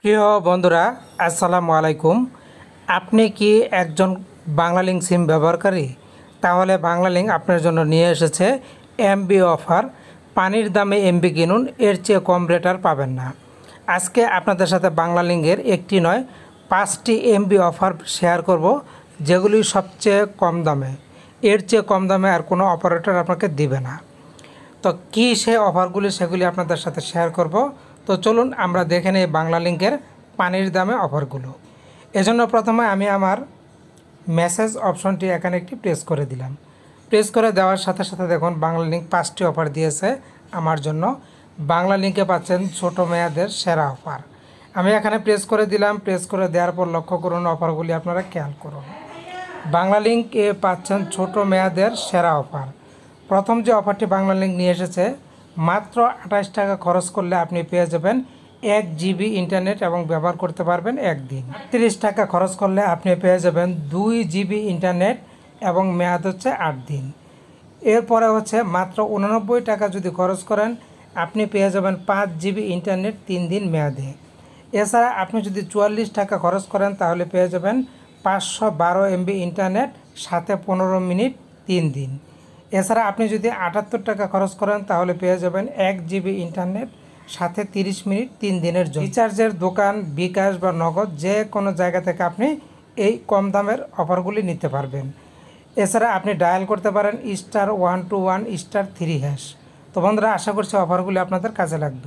প্রিয় বন্ধুরা, আসসালামু আলাইকুম। আপনি কি একজন বাংলালিংক সিম ব্যবহারকারী? তাহলে বাংলালিংক আপনার জন্য নিয়ে এসেছে এমবি অফার। পানির দামে এমবি কিনুন, এর চেয়ে কম রেট আর পাবেন না। আজকে আপনাদের সাথে বাংলালিংকের একটি নয় 5টি এমবি অফার শেয়ার করব, যেগুলি সবচেয়ে কম দামে। এর চেয়ে কম দামে আর কোনো অপারেটর আপনাকে দিবে না। তো কী সে অফারগুলি, সেগুলি আপনাদের সাথে শেয়ার করব। তো চলুন আমরা দেখে নিই বাংলালিংকের পানির দামে অফারগুলো। এজন্য প্রথমে আমি আমার মেসেজ অপশনটি এখানে একটি প্রেস করে দিলাম। প্রেস করে দেওয়ার সাথে সাথে দেখুন বাংলালিংক 5টি অফার দিয়েছে আমার জন্য। বাংলালিংকে পাচ্ছেন ছোট মেয়াদের সেরা অফার। আমি এখানে প্রেস করে দিলাম। প্রেস করে দেওয়ার পর লক্ষ্য করুন অফারগুলি আপনারা খেয়াল করুন। বাংলালিংকে পাচ্ছেন ছোট মেয়াদের সেরা অফার। প্রথম যে অফারটি বাংলালিংক নিয়ে এসেছে, মাত্র 28 টাকা খরচ করলে আপনি পেয়ে যাবেন 1 জিবি ইন্টারনেট এবং ব্যবহার করতে পারবেন একদিন। 30 টাকা খরচ করলে আপনি পেয়ে যাবেন 2 জিবি ইন্টারনেট এবং মেয়াদ হচ্ছে 8 দিন। এরপরে হচ্ছে মাত্র 89 টাকা যদি খরচ করেন, আপনি পেয়ে যাবেন 5 জিবি ইন্টারনেট 3 দিন মেয়াদে। এছাড়া আপনি যদি 44 টাকা খরচ করেন, তাহলে পেয়ে যাবেন 512 এমবি ইন্টারনেট, সাথে 15 মিনিট 3 দিন। এছাড়া আপনি যদি 78 টাকা খরচ করেন, তাহলে পেয়ে যাবেন 1 জিবি ইন্টারনেট, সাথে 30 মিনিট 3 দিনের জন্য। রিচার্জের দোকান, বিকাশ বা নগদ যে কোনো জায়গা থেকে আপনি এই কম দামের অফারগুলি নিতে পারবেন। এছাড়া আপনি ডায়াল করতে পারেন *121*3#। তো বন্ধুরা, আশা করছি অফারগুলি আপনাদের কাজে লাগবে।